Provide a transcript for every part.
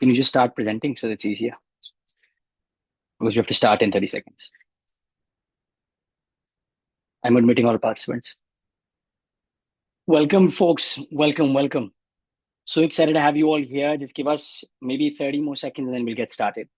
Can you just start presenting so that's easier? Because you have to start in 30 seconds. I'm admitting all participants. Welcome, folks. Welcome. So excited to have you all here. Just give us maybe 30 more seconds and then we'll get started.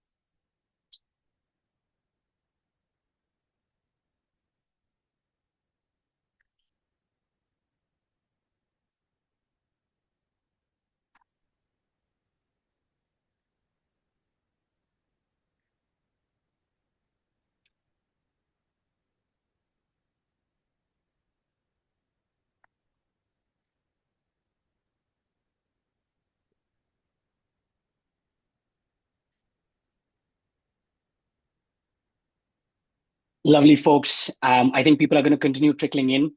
Lovely, folks. I think people are going to continue trickling in.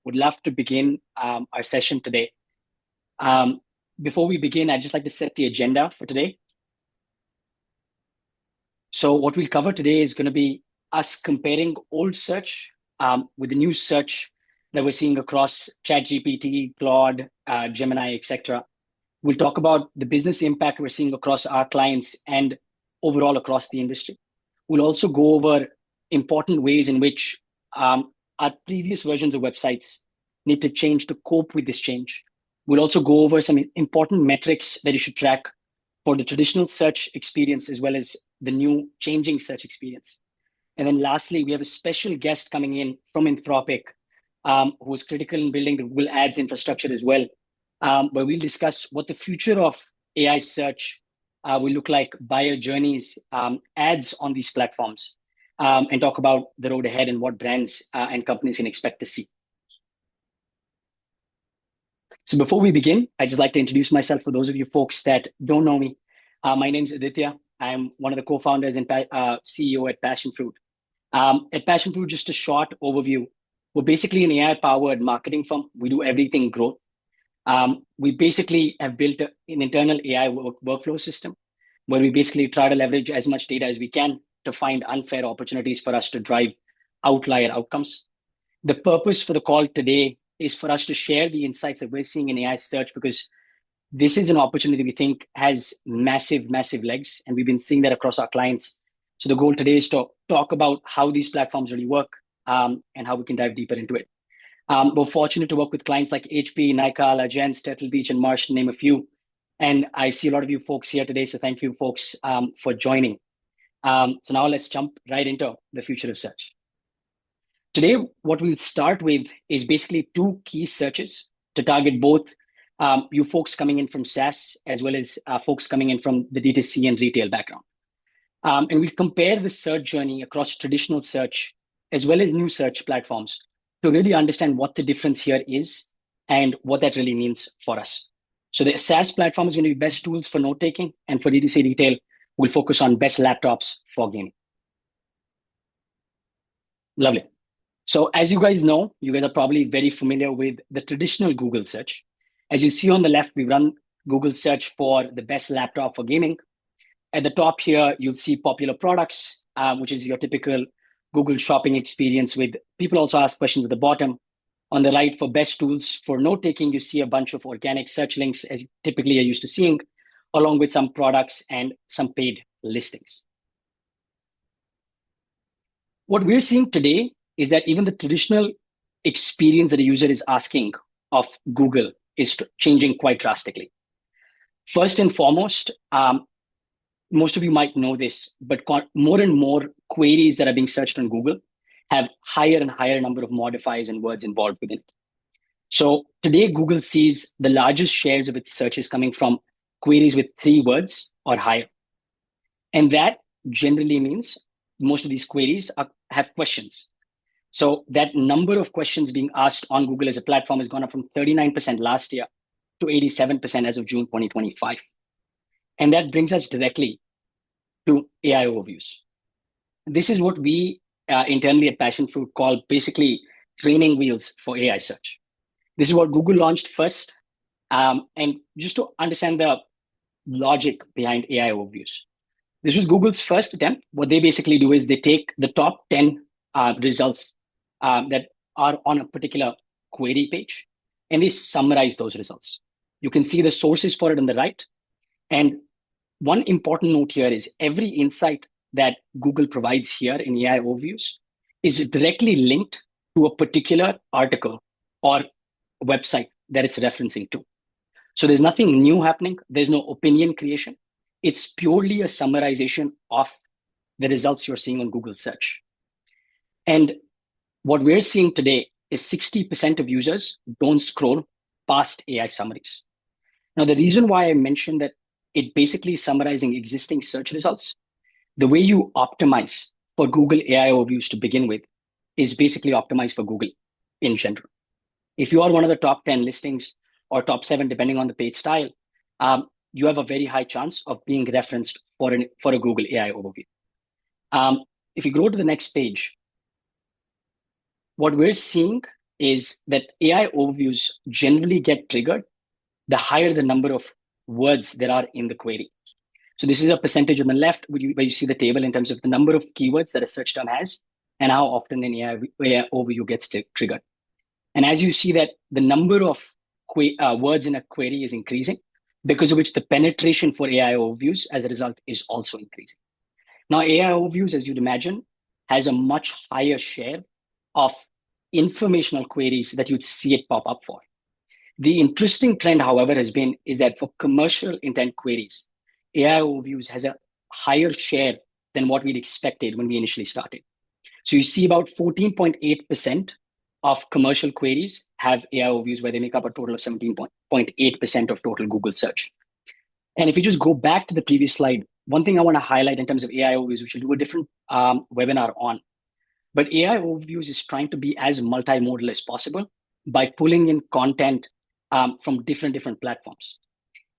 Would love to begin our session today. Before we begin, I'd just like to set the agenda for today. So what we'll cover today is going to be us comparing old search with the new search that we're seeing across ChatGPT, Claude, Gemini, etc. We'll talk about the business impact we're seeing across our clients and overall across the industry. We'll also go over important ways in which our previous versions of websites need to change to cope with this change. We'll also go over some important metrics that you should track for the traditional search experience as well as the new changing search experience. And then lastly, we have a special guest coming in from Anthropic, who is critical in building the Google Ads infrastructure as well, where we'll discuss what the future of AI search will look like, buyer journeys, ads on these platforms, and talk about the road ahead and what brands and companies can expect to see. So before we begin, I'd just like to introduce myself for those of you folks that don't know me. My name is Aditya. I'm one of the co-founders and CEO at Passionfruit. At Passionfruit, just a short overview. We're basically an AI-powered marketing firm. We do everything growth. We basically have built an internal AI workflow system where we basically try to leverage as much data as we can to find unfair opportunities for us to drive outlier outcomes. The purpose for the call today is for us to share the insights that we're seeing in AI search, because this is an opportunity we think has massive legs, and we've been seeing that across our clients. So the goal today is to talk about how these platforms really work and how we can dive deeper into it. We're fortunate to work with clients like HP, Nykaa, Jain, Turtle Beach, and Marsh, to name a few. And I see a lot of you folks here today, so thank you folks for joining. So now let's jump right into the future of search. Today, what we'll start with is basically two key searches to target both you folks coming in from SaaS as well as folks coming in from the D2C and retail background. And we'll compare the search journey across traditional search as well as new search platforms to really understand what the difference here is and what that really means for us. So the SaaS platform is going to be best tools for note-taking, and for D2C retail, we'll focus on best laptops for gaming. Lovely. So as you guys know, you guys are probably very familiar with the traditional Google search. As you see on the left, we run Google search for the best laptop for gaming. At the top here, you'll see popular products, which is your typical Google shopping experience with people also ask questions at the bottom. On the right, for best tools for note-taking, you see a bunch of organic search links, as you typically are used to seeing, along with some products and some paid listings. What we're seeing today is that even the traditional experience that a user is asking of Google is changing quite drastically. First and foremost, most of you might know this, but more and more queries that are being searched on Google have higher and higher number of modifiers and words involved within it. So today, Google sees the largest shares of its searches coming from queries with 3 words or higher. And that generally means most of these queries have questions. So that number of questions being asked on Google as a platform has gone up from 39% last year to 87% as of June 2025. And that brings us directly to AI overviews. This is what we internally at Passionfruit call basically training wheels for AI search. This is what Google launched first. And just to understand the logic behind AI overviews. This was Google's first attempt. What they basically do is they take the top 10 results that are on a particular query page, and they summarize those results. You can see the sources for it on the right. And one important note here is every insight that Google provides here in AI overviews is directly linked to a particular article or website that it's referencing to. So there's nothing new happening. There's no opinion creation. It's purely a summarization of the results you're seeing on Google search. And what we're seeing today is 60% of users don't scroll past AI summaries. Now, the reason why I mentioned that it basically is summarizing existing search results, the way you optimize for Google AI overviews to begin with is basically optimize for Google in general. If you are one of the top 10 listings or top 7, depending on the page style, you have a very high chance of being referenced for a Google AI overview. If you go to the next page, what we're seeing is that AI overviews generally get triggered the higher the number of words there are in the query. So this is a percentage on the left where you see the table in terms of the number of keywords that a search term has and how often an AI overview gets triggered. And as you see that the number of words in a query is increasing, because of which the penetration for AI overviews as a result is also increasing. Now, AI overviews, as you'd imagine, has a much higher share of informational queries that you'd see it pop up for. The interesting trend, however, is that for commercial intent queries, AI overviews has a higher share than what we'd expected when we initially started. So you see about 14.8% of commercial queries have AI overviews, where they make up a total of 17.8% of total Google search. And if you just go back to the previous slide, one thing I want to highlight in terms of AI overviews, which we'll do a different webinar on, but AI overviews is trying to be as multimodal as possible by pulling in content from different platforms.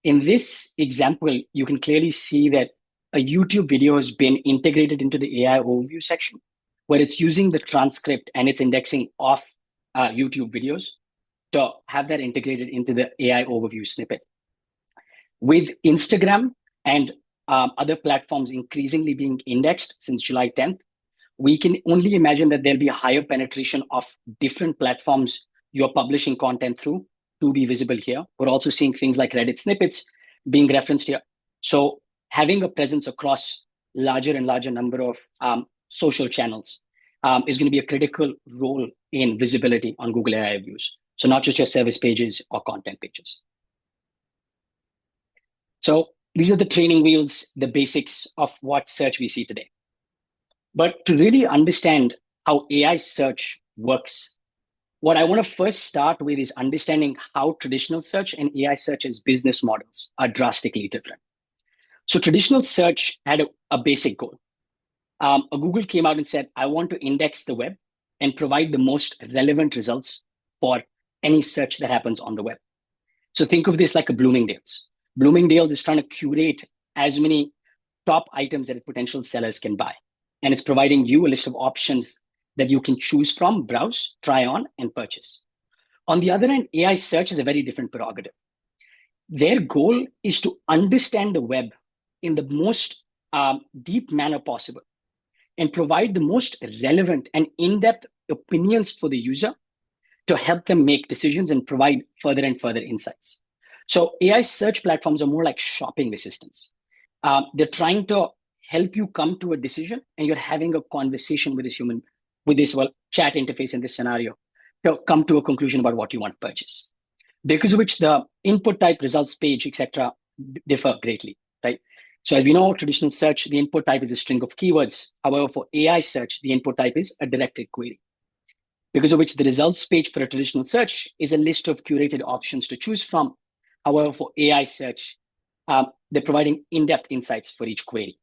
In this example, you can clearly see that a YouTube video has been integrated into the AI overview section, where it's using the transcript and it's indexing of YouTube videos to have that integrated into the AI overview snippet. With Instagram and other platforms increasingly being indexed since July 10th, we can only imagine that there'll be a higher penetration of different platforms you're publishing content through to be visible here. We're also seeing things like Reddit snippets being referenced here. So having a presence across larger and larger number of social channels is going to be a critical role in visibility on Google AI views. So not just your service pages or content pages. So these are the training wheels, the basics of what search we see today. But to really understand how AI search works, what I want to first start with is understanding how traditional search and AI search as business models are drastically different. So traditional search had a basic goal. Google came out and said, I want to index the web and provide the most relevant results for any search that happens on the web. So think of this like a Bloomingdale's. Bloomingdale's is trying to curate as many top items that potential sellers can buy. And it's providing you a list of options that you can choose from, browse, try on, and purchase. On the other hand, AI search is a very different prerogative. Their goal is to understand the web in the most deep manner possible and provide the most relevant and in-depth opinions for the user to help them make decisions and provide further and further insights. So AI search platforms are more like shopping assistants. They're trying to help you come to a decision, and you're having a conversation with this human, with this chat interface in this scenario, to come to a conclusion about what you want to purchase. Because of which the input type, results page, etc., differ greatly, right? So as we know, traditional search, the input type is a string of keywords. However, for AI search, the input type is a directed query. Because of which the results page for a traditional search is a list of curated options to choose from. However, for AI search, they're providing in-depth insights for each query.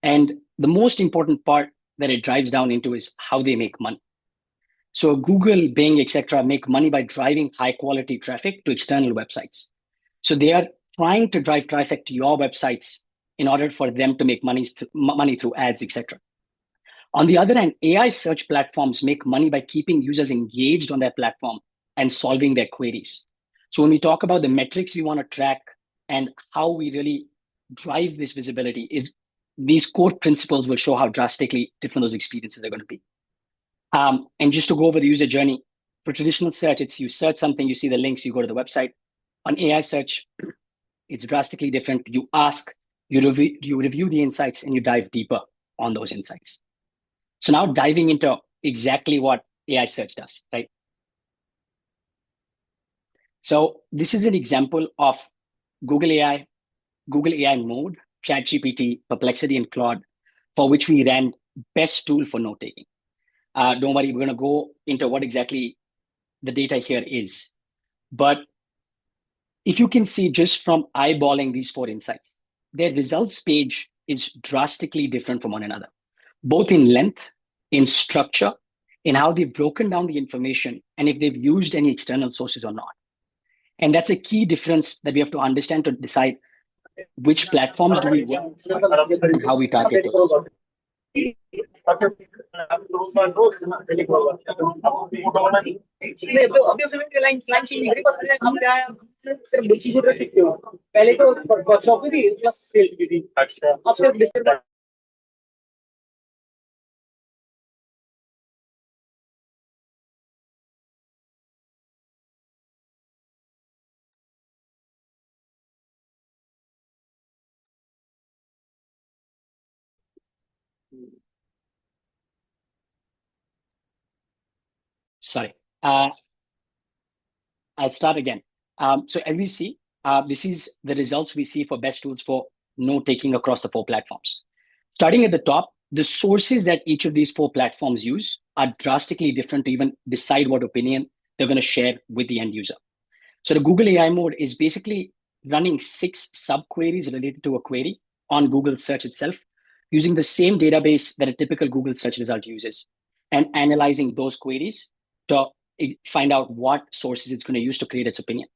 And the most important part that it drives down into is how they make money. So Google, Bing, etc., make money by driving high-quality traffic to external websites. So they are trying to drive traffic to your websites in order for them to make money through ads, etc. On the other hand, AI search platforms make money by keeping users engaged on their platform and solving their queries. So when we talk about the metrics we want to track and how we really drive this visibility, is these core principles will show how drastically different those experiences are going to be. And just to go over the user journey, for traditional search, it's you search something, you see the links, you go to the website. On AI search, it's drastically different. You ask, you review the insights, and you dive deeper on those insights. So now diving into exactly what AI search does, right? So this is an example of Google AI, Google AI Mode, ChatGPT, Perplexity, and Claude, for which we ran best tool for note taking. Don't worry, we're going to go into what exactly the data here is. But if you can see just from eyeballing these 4 insights, their results page is drastically different from one another, both in length, in structure, in how they've broken down the information, and if they've used any external sources or not. And that's a key difference that we have to understand to decide which platforms do we work and how we target those. Sorry. I'll start again. So as we see, this is the results we see for best tools for note taking across the 4 platforms. Starting at the top, the sources that each of these 4 platforms use are drastically different to even decide what opinion they're going to share with the end user. So the Google AI Mode is basically running 6 sub-queries related to a query on Google search itself, using the same database that a typical Google search result uses, and analyzing those queries to find out what sources it's going to use to create its opinion.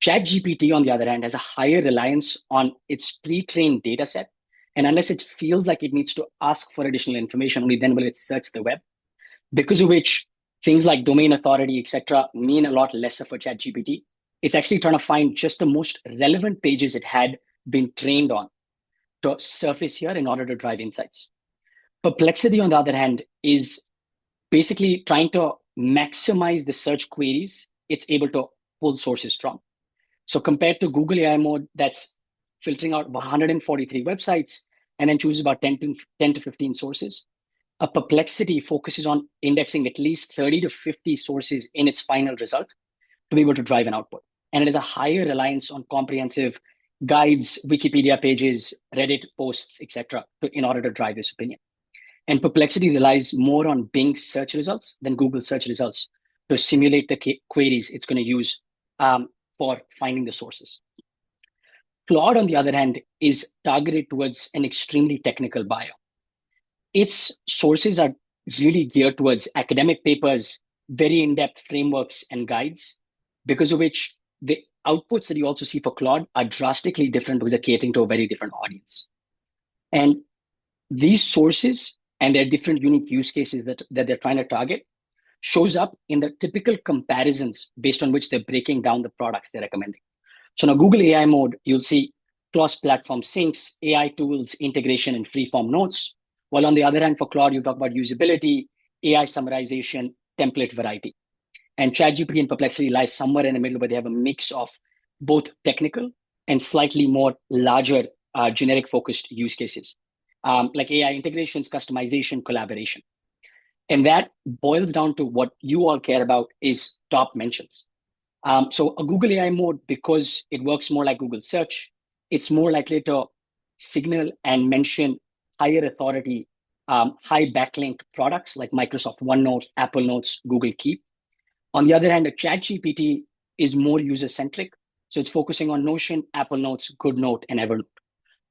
ChatGPT, on the other hand, has a higher reliance on its pre-trained data set. And unless it feels like it needs to ask for additional information, only then will it search the web. Because of which things like domain authority, etc., mean a lot lesser for ChatGPT. It's actually trying to find just the most relevant pages it had been trained on to surface here in order to drive insights. Perplexity, on the other hand, is basically trying to maximize the search queries it's able to pull sources from. So compared to Google AI Mode, that's filtering out 143 websites and then chooses about 10 to 15 sources, a Perplexity focuses on indexing at least 30 to 50 sources in its final result to be able to drive an output. And it has a higher reliance on comprehensive guides, Wikipedia pages, Reddit posts, etc., in order to drive this opinion. And Perplexity relies more on Bing search results than Google search results to simulate the queries it's going to use for finding the sources. Claude, on the other hand, is targeted towards an extremely technical buyer. Its sources are really geared towards academic papers, very in-depth frameworks and guides, because of which the outputs that you also see for Claude are drastically different because they're catering to a very different audience. And these sources and their different unique use cases that they're trying to target shows up in the typical comparisons based on which they're breaking down the products they're recommending. So now Google AI Mode, you'll see cross-platform syncs, AI tools, integration, and free-form notes. While on the other hand, for Claude, you talk about usability, AI summarization, template variety. And ChatGPT and Perplexity lie somewhere in the middle where they have a mix of both technical and slightly more larger generic focused use cases, like AI integrations, customization, collaboration. And that boils down to what you all care about is top mentions. So a Google AI Mode, because it works more like Google search, it's more likely to signal and mention higher authority, high backlink products like Microsoft OneNote, Apple Notes, Google Keep. On the other hand, a ChatGPT is more user-centric. So it's focusing on Notion, Apple Notes, GoodNote, and Evernote.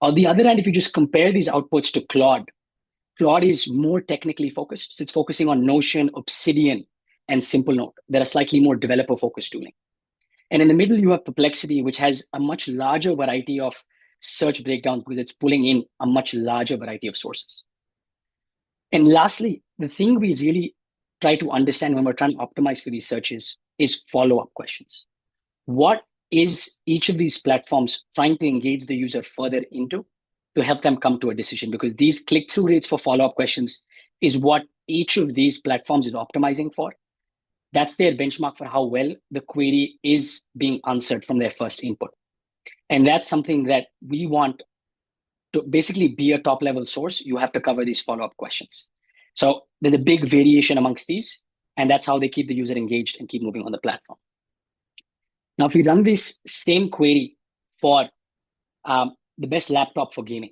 On the other hand, if you just compare these outputs to Claude, Claude is more technically focused. So it's focusing on Notion, Obsidian, and Simple Note. That are slightly more developer-focused tooling. And in the middle, you have Perplexity, which has a much larger variety of search breakdowns because it's pulling in a much larger variety of sources. And lastly, the thing we really try to understand when we're trying to optimize for these searches is follow-up questions. What is each of these platforms trying to engage the user further into to help them come to a decision? Because these click-through rates for follow-up questions is what each of these platforms is optimizing for. That's their benchmark for how well the query is being answered from their first input. And that's something that we want to basically be a top level source, you have to cover these follow-up questions. So there's a big variation amongst these, and that's how they keep the user engaged and keep moving on the platform. Now, if we run this same query for the best laptop for gaming,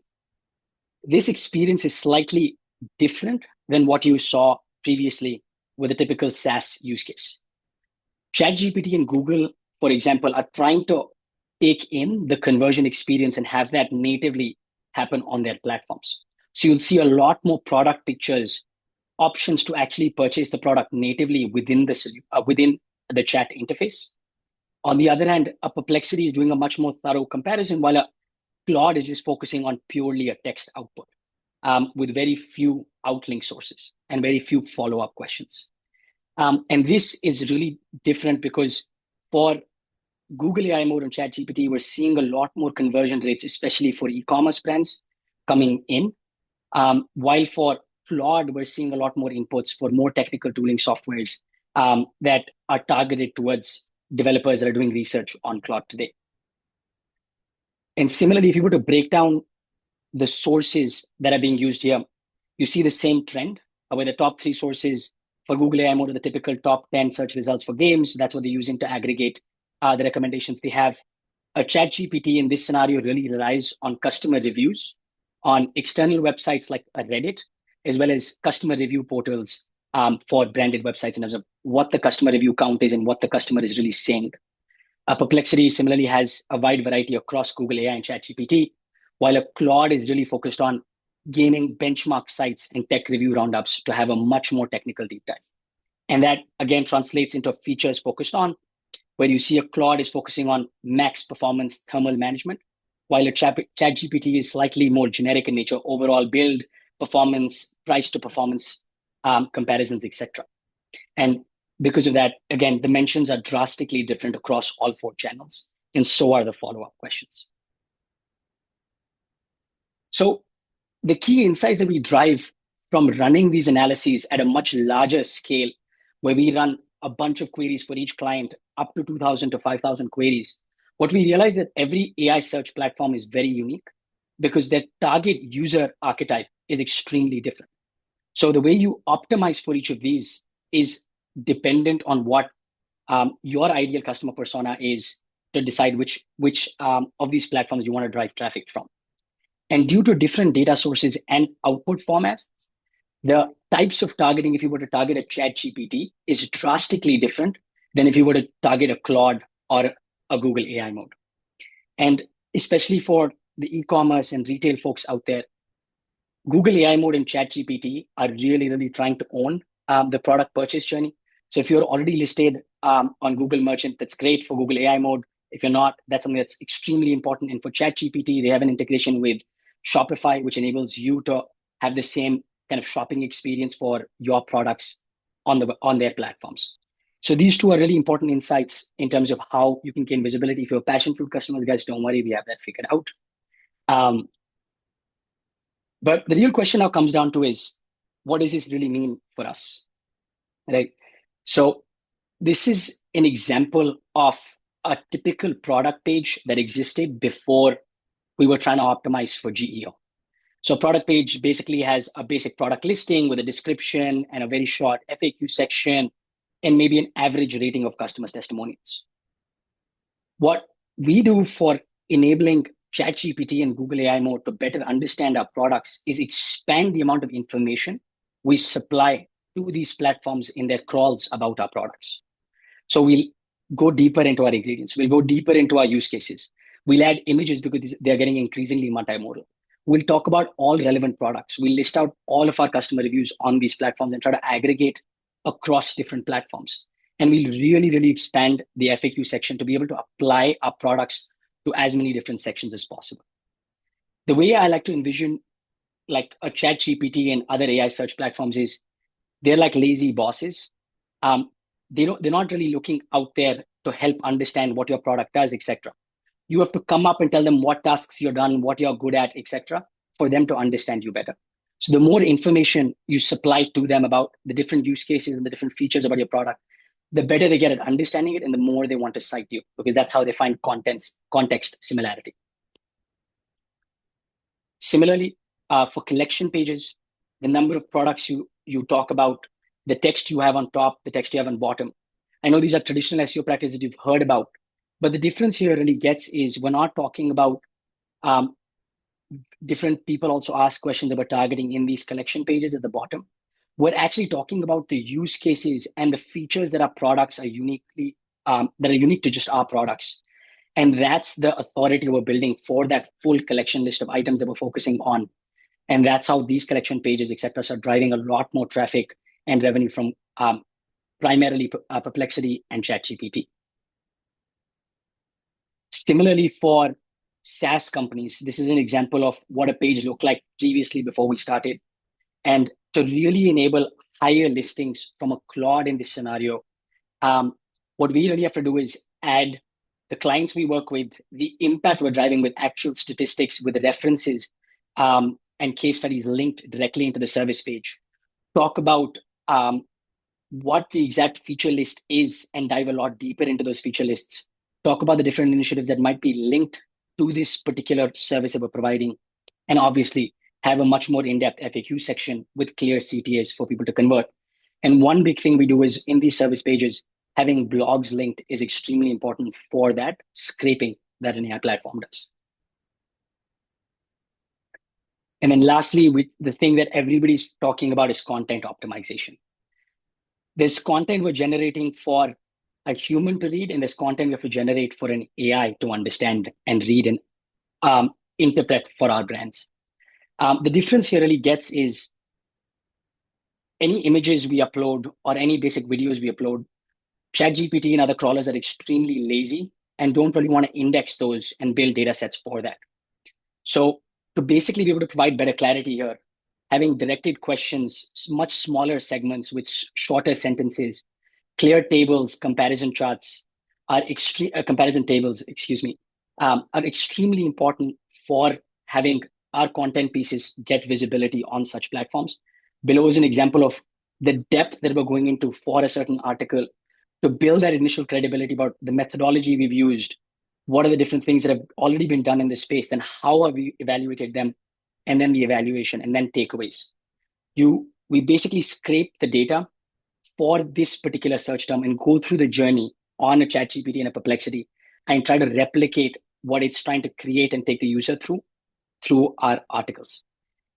this experience is slightly different than what you saw previously with a typical SaaS use case. ChatGPT and Google, for example, are trying to take in the conversion experience and have that natively happen on their platforms. So you'll see a lot more product pictures, options to actually purchase the product natively within the chat interface. On the other hand, a Perplexity is doing a much more thorough comparison, while a Claude is just focusing on purely a text output with very few outlink sources and very few follow-up questions. And this is really different because for Google AI Mode and ChatGPT, we're seeing a lot more conversion rates, especially for e-commerce brands coming in. While for Claude, we're seeing a lot more inputs for more technical tooling softwares that are targeted towards developers that are doing research on Claude today. And similarly, if you were to break down the sources that are being used here, you see the same trend where the top 3 sources for Google AI Mode are the typical top 10 search results for games. That's what they're using to aggregate the recommendations they have. A ChatGPT in this scenario really relies on customer reviews on external websites like a Reddit, as well as customer review portals for branded websites in terms of what the customer review count is and what the customer is really saying. Perplexity similarly has a wide variety across Google AI and ChatGPT, while a Claude is really focused on gaining benchmark sites and tech review roundups to have a much more technical deep dive. And that, again, translates into features focused on, where you see a Claude is focusing on max performance thermal management, while a ChatGPT is slightly more generic in nature, overall build, performance, price to performance comparisons, etc. And because of that, again, the mentions are drastically different across all 4 channels, and so are the follow-up questions. So the key insights that we drive from running these analyses at a much larger scale, where we run a bunch of queries for each client, up to 2,000 to 5,000 queries, what we realize that every AI search platform is very unique because their target user archetype is extremely different. So the way you optimize for each of these is dependent on what your ideal customer persona is to decide which of these platforms you want to drive traffic from. And due to different data sources and output formats, the types of targeting, if you were to target a ChatGPT, is drastically different than if you were to target a Claude or a Google AI Mode. And especially for the e-commerce and retail folks out there, Google AI Mode and ChatGPT are really, really trying to own the product purchase journey. So if you're already listed on Google Merchant, that's great for Google AI Mode. If you're not, that's something that's extremely important. And for ChatGPT, they have an integration with Shopify, which enables you to have the same kind of shopping experience for your products on their platforms. So these 2 are really important insights in terms of how you can gain visibility. If you're Passionfruit customers, guys, don't worry, we have that figured out. But the real question now comes down to is, what does this really mean for us, right? So this is an example of a typical product page that existed before we were trying to optimize for GEO. So a product page basically has a basic product listing with a description and a very short FAQ section and maybe an average rating of customers' testimonials. What we do for enabling ChatGPT and Google AI Mode to better understand our products is expand the amount of information we supply to these platforms in their crawls about our products. So we'll go deeper into our ingredients. We'll go deeper into our use cases. We'll add images because they're getting increasingly multimodal. We'll talk about all relevant products. We'll list out all of our customer reviews on these platforms and try to aggregate across different platforms. And we'll really, really expand the FAQ section to be able to apply our products to as many different sections as possible. The way I like to envision like a ChatGPT and other AI search platforms is they're like lazy bosses. They're not really looking out there to help understand what your product does, etc. You have to come up and tell them what tasks you're done, what you're good at, etc., for them to understand you better. So the more information you supply to them about the different use cases and the different features about your product, the better they get at understanding it and the more they want to cite you, because that's how they find context similarity. Similarly, for collection pages, the number of products you talk about, the text you have on top, the text you have on bottom. I know these are traditional SEO practices that you've heard about, but the difference here really gets is we're not talking about different people also ask questions about targeting in these collection pages at the bottom. We're actually talking about the use cases and the features that our products are uniquely that are unique to just our products. And that's the authority we're building for that full collection list of items that we're focusing on. And that's how these collection pages, et cetera, are driving a lot more traffic and revenue from primarily Perplexity and ChatGPT. Similarly, for SaaS companies, this is an example of what a page looked like previously before we started. And to really enable higher listings from a Claude in this scenario, what we really have to do is add the clients we work with, the impact we're driving with actual statistics, with the references and case studies linked directly into the service page. Talk about what the exact feature list is and dive a lot deeper into those feature lists. Talk about the different initiatives that might be linked to this particular service that we're providing. And obviously have a much more in-depth FAQ section with clear CTAs for people to convert. And one big thing we do is in these service pages, having blogs linked is extremely important for that scraping that an AI platform does. And then lastly, the thing that everybody's talking about is content optimization. There's content we're generating for a human to read, and there's content we have to generate for an AI to understand and read and interpret for our brands. The difference here really gets is any images we upload or any basic videos we upload, ChatGPT and other crawlers are extremely lazy and don't really want to index those and build data sets for that. So to basically be able to provide better clarity here, having directed questions, much smaller segments with shorter sentences, clear tables, comparison charts are comparison tables, are extremely important for having our content pieces get visibility on such platforms. Below is an example of the depth that we're going into for a certain article to build that initial credibility about the methodology we've used, what are the different things that have already been done in this space, then how have we evaluated them, and then the evaluation, and then takeaways. We basically scrape the data for this particular search term and go through the journey on a ChatGPT and a Perplexity and try to replicate what it's trying to create and take the user through our articles.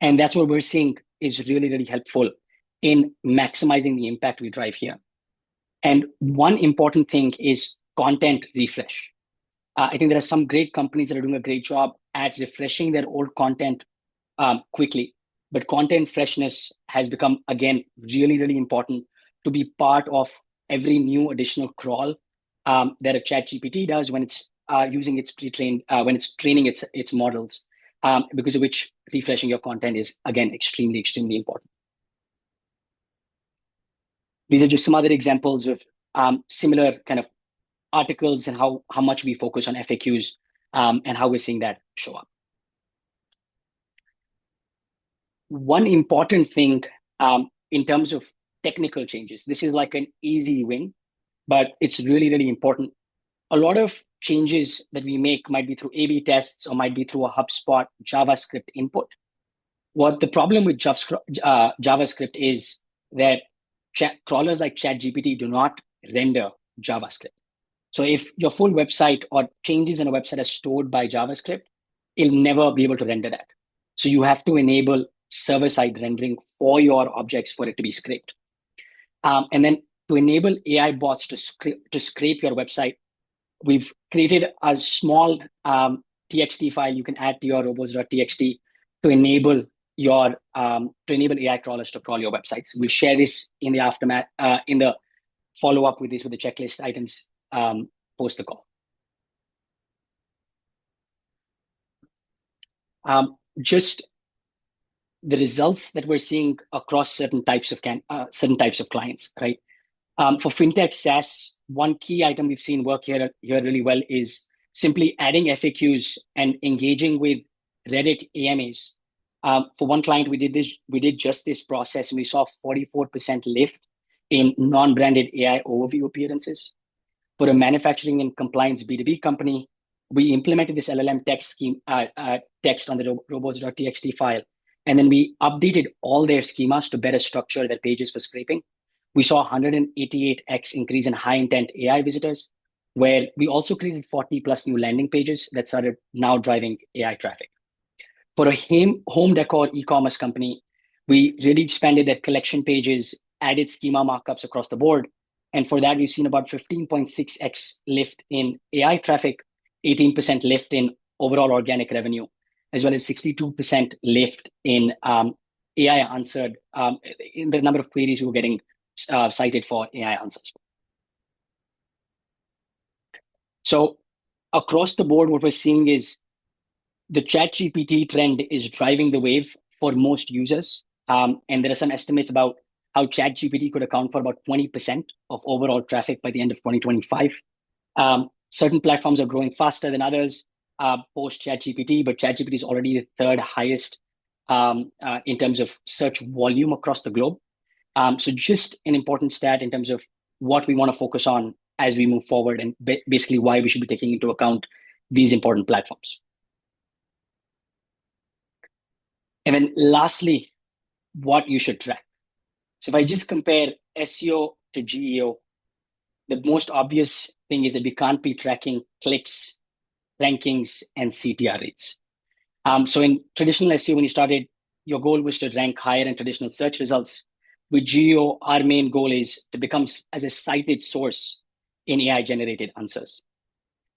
And that's what we're seeing is really, really helpful in maximizing the impact we drive here. And one important thing is content refresh. I think there are some great companies that are doing a great job at refreshing their old content quickly, but content freshness has become, again, really, really important to be part of every new additional crawl that a ChatGPT does when it's using its pre-trained, when it's training its models, because of which refreshing your content is, again, extremely, extremely important. These are just some other examples of similar kind of articles and how much we focus on FAQs and how we're seeing that show up. One important thing in terms of technical changes, this is like an easy win, but it's really, really important. A lot of changes that we make might be through A/B tests or might be through a HubSpot JavaScript input. What the problem with JavaScript is that crawlers like ChatGPT do not render JavaScript. So if your full website or changes in a website are stored by JavaScript, it'll never be able to render that. So you have to enable server-side rendering for your objects for it to be scraped. And then to enable AI bots to scrape your website, we've created a small TXT file you can add to your Robots.txt to enable AI crawlers to crawl your websites. We'll share this in the aftermath, in the follow-up with the checklist items post the call. Just the results that we're seeing across certain types of clients, right? For fintech SaaS, one key item we've seen work here really well is simply adding FAQs and engaging with Reddit AMAs. For one client, we did just this process, and we saw 44% lift in non-branded AI overview appearances. For a manufacturing and compliance B2B company, we implemented this LLM text on the robots.txt file, and then we updated all their schemas to better structure their pages for scraping. We saw 188x increase in high intent AI visitors, where we also created 40 plus new landing pages that started now driving AI traffic. For a home decor e-commerce company, we really expanded their collection pages, added schema markups across the board. And for that, we've seen about 15.6x lift in AI traffic, 18% lift in overall organic revenue, as well as 62% lift in AI answered, in the number of queries we were getting cited for AI answers. So across the board, what we're seeing is the ChatGPT trend is driving the wave for most users. And there are some estimates about how ChatGPT could account for about 20% of overall traffic by the end of 2025. Certain platforms are growing faster than others post ChatGPT, but ChatGPT is already the third highest in terms of search volume across the globe. So just an important stat in terms of what we want to focus on as we move forward, and basically why we should be taking into account these important platforms. And then lastly, what you should track. So if I just compare SEO to GEO, the most obvious thing is that we can't be tracking clicks, rankings, and CTR rates. So in traditional SEO, when you started, your goal was to rank higher in traditional search results. With GEO, our main goal is to become as a cited source in AI-generated answers.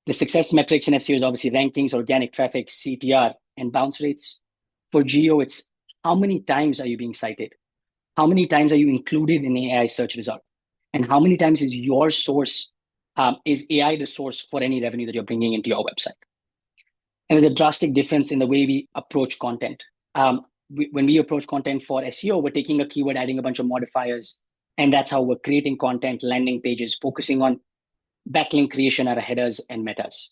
The success metrics in SEO is obviously rankings, organic traffic, CTR, and bounce rates. For GEO, it's how many times are you being cited? How many times are you included in the AI search result? And how many times is your source, is AI the source for any revenue that you're bringing into your website? And there's a drastic difference in the way we approach content. When we approach content for SEO, we're taking a keyword, adding a bunch of modifiers, and that's how we're creating content, landing pages, focusing on backlink creation out of headers and metas.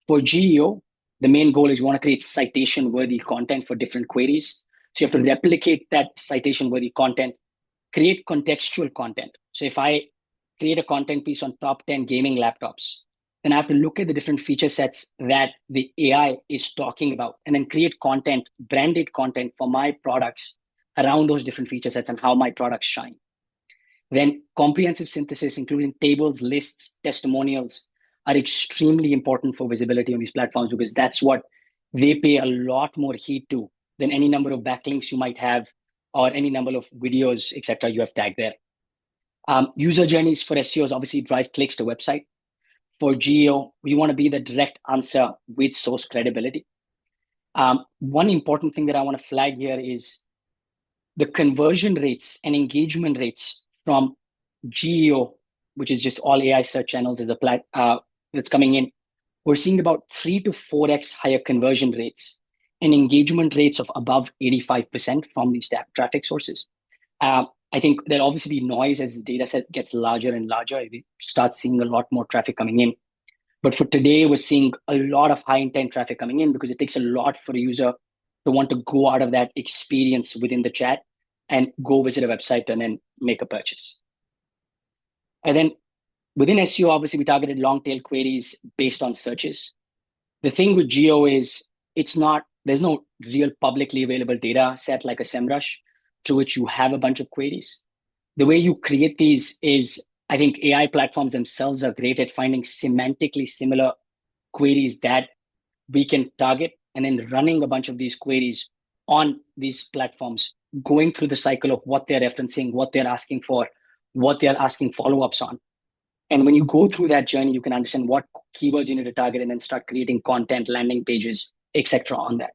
For GEO, the main goal is we want to create citation-worthy content for different queries. So you have to replicate that citation-worthy content, create contextual content. So if I create a content piece on top 10 gaming laptops, then I have to look at the different feature sets that the AI is talking about, and then create content, branded content for my products around those different feature sets and how my products shine. Then comprehensive synthesis, including tables, lists, testimonials, are extremely important for visibility on these platforms, because that's what they pay a lot more heed to than any number of backlinks you might have or any number of videos, etc. you have tagged there. User journeys for SEOs obviously drive clicks to website. For GEO, we want to be the direct answer with source credibility. One important thing that I want to flag here is the conversion rates and engagement rates from GEO, which is just all AI search channels, is a that's coming in. We're seeing about 3 to 4x higher conversion rates and engagement rates of above 85% from these traffic sources. I think there'll obviously be noise as the data set gets larger and larger. We start seeing a lot more traffic coming in. But for today, we're seeing a lot of high intent traffic coming in, because it takes a lot for a user to want to go out of that experience within the chat and go visit a website and then make a purchase. And then within SEO, obviously, we targeted long tail queries based on searches. The thing with GEO is there's no real publicly available data set like a SEMrush through which you have a bunch of queries. The way you create these is, I think AI platforms themselves are great at finding semantically similar queries that we can target, and then running a bunch of these queries on these platforms, going through the cycle of what they're referencing, what they're asking for, what they're asking follow-ups on. And when you go through that journey, you can understand what keywords you need to target and then start creating content, landing pages, etc. on that.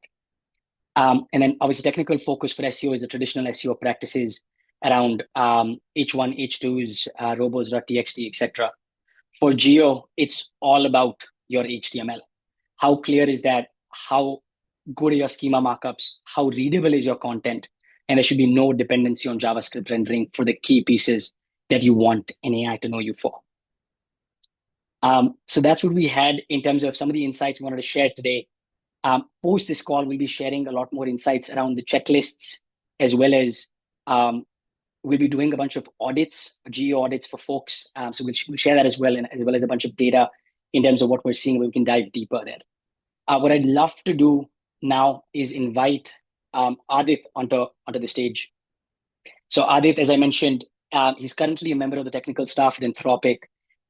And then obviously technical focus for SEO is the traditional SEO practices around H1, H2s, robots.txt, etc. For GEO, it's all about your HTML. How clear is that? How good are your schema markups? How readable is your content? And there should be no dependency on JavaScript rendering for the key pieces that you want an AI to know you for. So that's what we had in terms of some of the insights we wanted to share today. Post this call, we'll be sharing a lot more insights around the checklists, as well as we'll be doing a bunch of audits, GEO audits for folks. So we'll share that as well, and as well as a bunch of data in terms of what we're seeing. We can dive deeper there. What I'd love to do now is invite Adit onto the stage. So Adit, as I mentioned, he's currently a member of the technical staff at Anthropic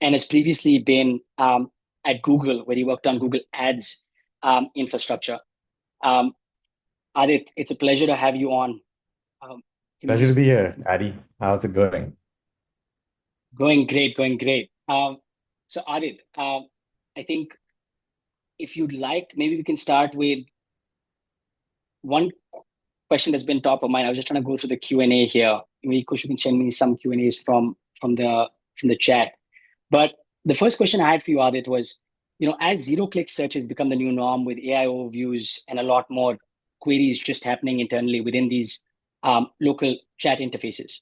and has previously been at Google, where he worked on Google Ads infrastructure. Um, Adit, it's a pleasure to have you on. Um, Give me Pleasure to just be here, Addy. How's it going? going great, going great. So Adit, I think if you'd like, maybe we can start with one question that's been top of mind. I was just trying to go through the Q&A here. Maybe Kush, you can send me some Q&As from the chat. But the first question I had for you, Adit, was, as zero-click search has become the new norm with AI overviews and a lot more queries just happening internally within these local chat interfaces,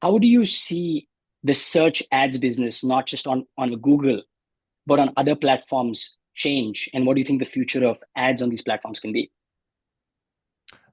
how do you see the search ads business, not just on Google, but on other platforms change? And what do you think the future of ads on these platforms can be?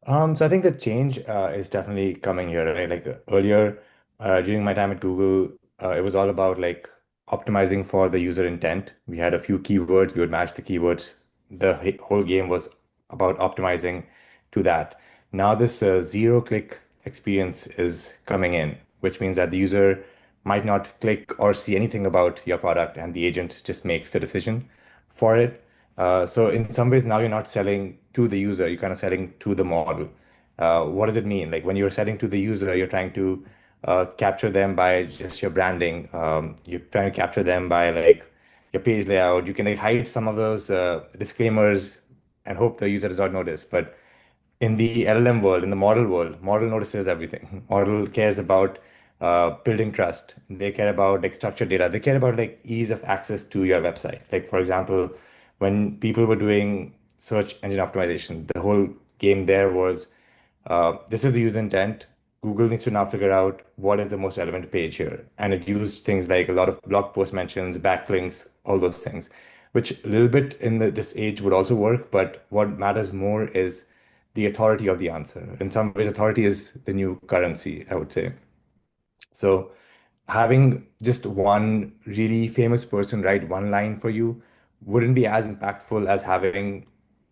So I think the change is definitely coming here, right? Like earlier, during my time at Google, it was all about like optimizing for the user intent. We had a few keywords, we would match the keywords. The whole game was about optimizing to that. Now this zero-click experience is coming in, which means that the user might not click or see anything about your product, and the agent just makes the decision for it. So in some ways now you're not selling to the user, you're kind of selling to the model. What does it mean? Like when you're selling to the user, you're trying to capture them by just your branding. You're trying to capture them by like your page layout. You can like hide some of those disclaimers and hope the user does not notice. But in the LLM world, in the model world, model notices everything. Model cares about building trust. They care about like structured data. They care about like ease of access to your website. Like for example, when people were doing search engine optimization, the whole game there was this is the user intent. Google needs to now figure out what is the most relevant page here. And it used things like a lot of blog post mentions, backlinks, all those things, which a little bit in this age would also work. But what matters more is the authority of the answer. In some ways, authority is the new currency, I would say. So having just one really famous person write one line for you wouldn't be as impactful as having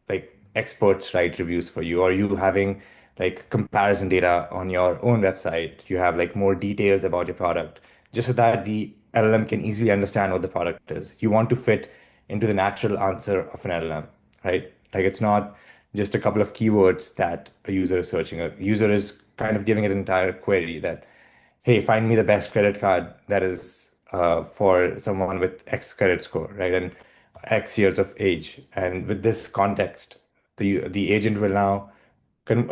like experts write reviews for you, or you having like comparison data on your own website. You have like more details about your product, just so that the LLM can easily understand what the product is. You want to fit into the natural answer of an LLM, right? Like it's not just a couple of keywords that a user is searching. A user is kind of giving it an entire query that, hey, find me the best credit card that is for someone with X credit score, right? And X years of age. And with this context, the agent will now con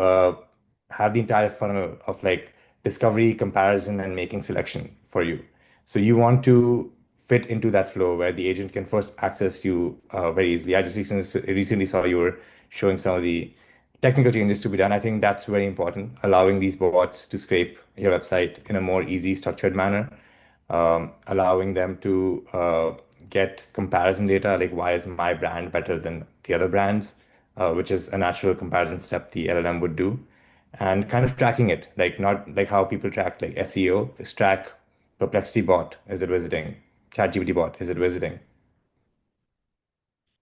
have the entire funnel of like discovery, comparison, and making selection for you. So you want to fit into that flow where the agent can first access you very easily. I just recently saw you were showing some of the technical changes to be done. I think that's very important, allowing these bots to scrape your website in a more easy, structured manner, allowing them to get comparison data, like why is my brand better than the other brands, which is a natural comparison step the LLM would do, and kind of tracking it, like not like how people track like SEO, is track Perplexity bot, is it visiting? ChatGPT bot, is it visiting?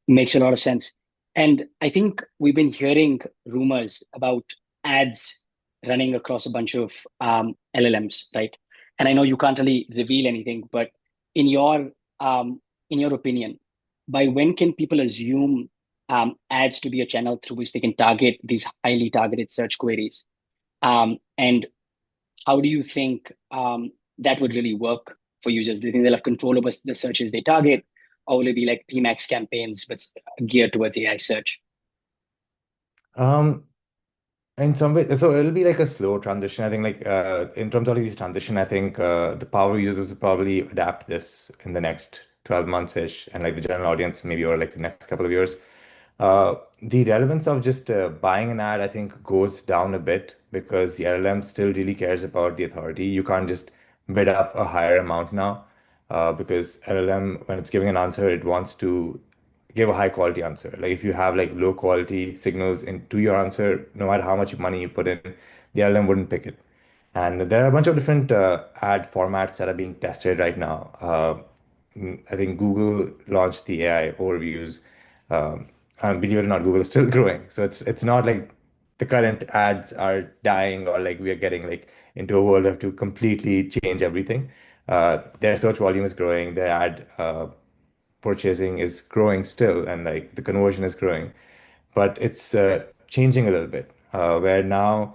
Makes a lot of sense. And I think we've been hearing rumors about ads running across a bunch of LLMs, right? And I know you can't really reveal anything, but in your in your opinion, by when can people assume ads to be a channel through which they can target these highly targeted search queries? And how do you think that would really work for users? Do you think they'll have control over the searches they target, or will it be like PMAX campaigns but geared towards AI search? Um, In some way, so it'll be like a slow transition. I think, like in terms of like this transition, I think the power users will probably adapt this in the next 12 months ish, and like the general audience maybe over like the next couple of years. The relevance of just buying an ad, I think, goes down a bit because the LLM still really cares about the authority. You can't just bid up a higher amount now because LLM, when it's giving an answer, it wants to give a high quality answer. Like if you have like low quality signals into your answer, no matter how much money you put in, the LLM wouldn't pick it. And there are a bunch of different ad formats that are being tested right now. I think Google launched the AI overviews. Um, and believe it or not, Google is still growing. So it's not like the current ads are dying or like we are getting like into a world of to completely change everything. Their search volume is growing, their ad purchasing is growing still, and like the conversion is growing, but it's changing a little bit, where now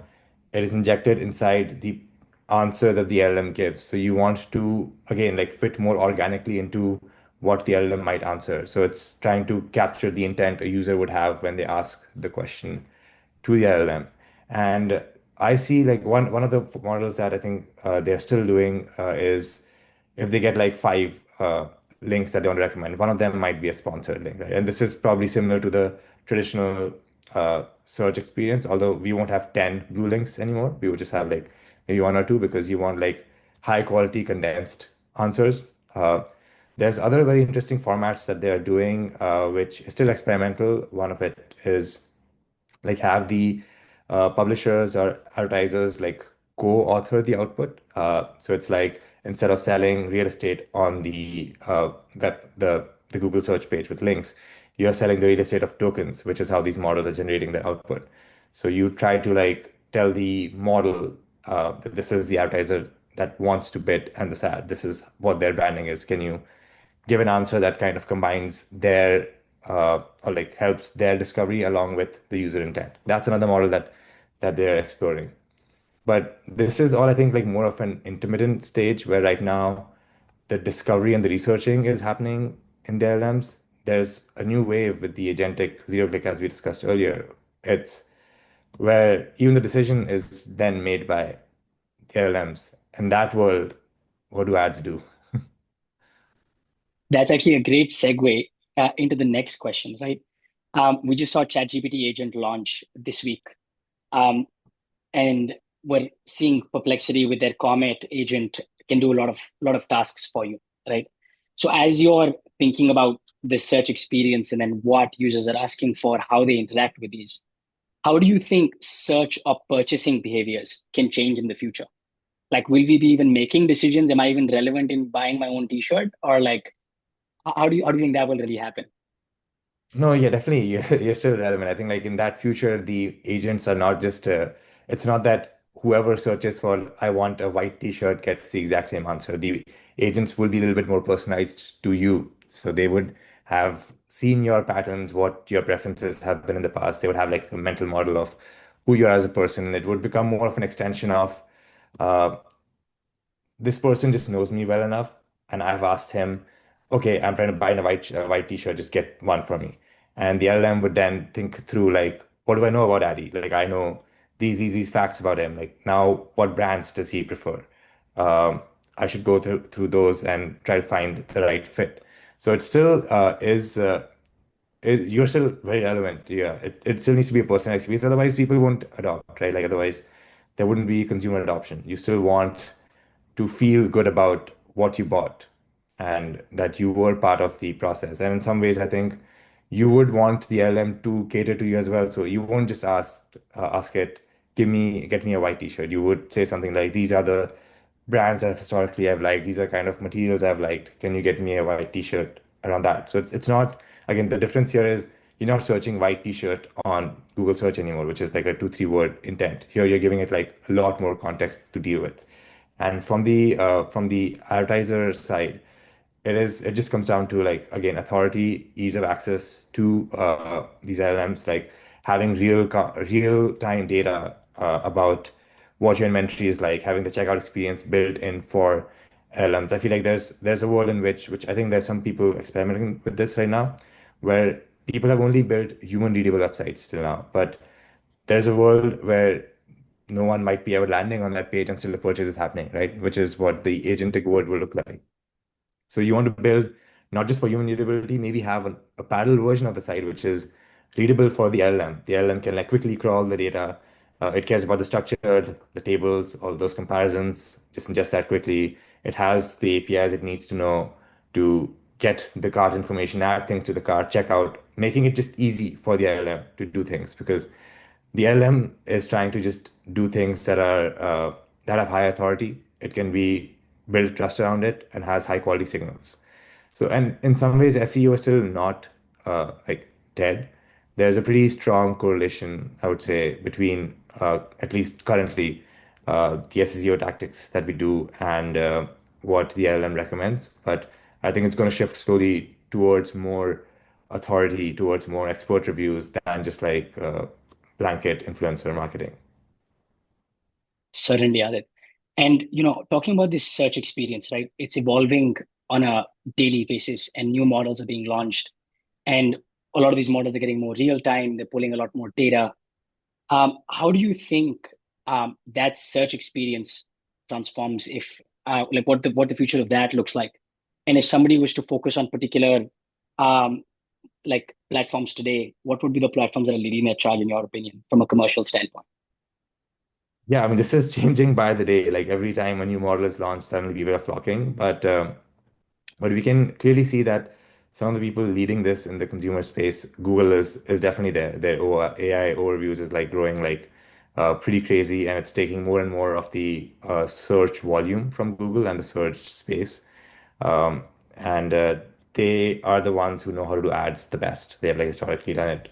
it is injected inside the answer that the LLM gives. So you want to again like fit more organically into what the LLM might answer. So it's trying to capture the intent a user would have when they ask the question to the LLM. And I see like one of the models that I think they're still doing is if they get like five links that they want to recommend, one of them might be a sponsored link, right? And this is probably similar to the traditional search experience, although we won't have 10 blue links anymore. We would just have like maybe one or two because you want like high quality condensed answers. Uh, there's other very interesting formats that they are doing, which is still experimental. One of it is like have the publishers or advertisers like co-author the output. So it's like instead of selling real estate on the the Google search page with links, you're selling the real estate of tokens, which is how these models are generating the output. So you try to like tell the model that this is the advertiser that wants to bid and this ad. This is what their branding is. Can you give an answer that kind of combines their or like helps their discovery along with the user intent. That's another model that they're exploring. But this is all I think like more of an intermittent stage where right now the discovery and the researching is happening in the LLMs. There's a new wave with the agentic zero click as we discussed earlier. It's where even the decision is then made by the LLMs. In that world, what do ads do? That's actually a great segue into the next question, right? We just saw ChatGPT agent launch this week, and we're seeing Perplexity with their Comet agent can do a lot of tasks for you, right? So as you're thinking about the search experience and then what users are asking for, how they interact with these, how do you think search or purchasing behaviors can change in the future? Like, will we be even making decisions? Am I even relevant in buying my own T-shirt, or like, how do you think that will really happen? No, yeah, definitely. You're still relevant. I think like in that future, the agents are not just, it's not that whoever searches for, I want a white t-shirt gets the exact same answer. The agents will be a little bit more personalized to you. So they would have seen your patterns, what your preferences have been in the past. They would have like a mental model of who you are as a person. It would become more of an extension of, uh, this person just knows me well enough, and I've asked him, okay, I'm trying to buy a white t-shirt, just get one for me. And the LLM would then think through like, what do I know about Addy? Like I know these facts about him. Like now, what brands does he prefer? Um, I should go through those and try to find the right fit. So it still you're still very relevant. Yeah, it still needs to be a personal experience. Otherwise, people won't adopt, right? Like otherwise, there wouldn't be consumer adoption. You still want to feel good about what you bought and that you were part of the process. And in some ways, I think you would want the LM to cater to you as well. So you won't just ask it, get me a white t-shirt. You would say something like, these are the brands that historically I've liked. These are kind of materials I've liked. Can you get me a white t-shirt around that? So it's not, again, the difference here is you're not searching white t-shirt on Google search anymore, which is like a two, three word intent. Here you're giving it like a lot more context to deal with. And from the advertiser side, it just comes down to like again authority, ease of access to these LLMs, like having real time data about what your inventory is like, having the checkout experience built in for LLMs. I feel like there's a world in which I think there's some people experimenting with this right now, where people have only built human readable websites till now, but there's a world where no one might be ever landing on that page and still the purchase is happening, right? Which is what the agentic world will look like. So you want to build not just for human readability, maybe have a parallel version of the site which is readable for the LLM. The LLM can like quickly crawl the data. It cares about the structure, the tables, all those comparisons, just ingest that quickly. It has the APIs it needs to know to get the cart information, add things to the cart, check out, making it just easy for the LLM to do things because the LM is trying to just do things that have high authority. It can be build trust around it and has high quality signals. So, and in some ways, SEO is still not like dead. There's a pretty strong correlation, I would say, between at least currently the SEO tactics that we do and what the LLM recommends. But I think it's going to shift slowly towards more authority, towards more expert reviews than just like blanket influencer marketing. Certainly, Adit. And talking about this search experience, right? It's evolving on a daily basis, and new models are being launched. And a lot of these models are getting more real time. They're pulling a lot more data. How do you think that search experience transforms? If like what the future of that looks like, and if somebody was to focus on particular um, like platforms today, what would be the platforms that are leading that charge in your opinion, from a commercial standpoint? Yeah, I mean, this is changing by the day. Like every time a new model is launched, suddenly people are flocking. But we can clearly see that some of the people leading this in the consumer space, Google is definitely there. Their AI overviews is like growing like pretty crazy, and it's taking more and more of the search volume from Google and the search space. Um, and They are the ones who know how to do ads the best. They have like historically done it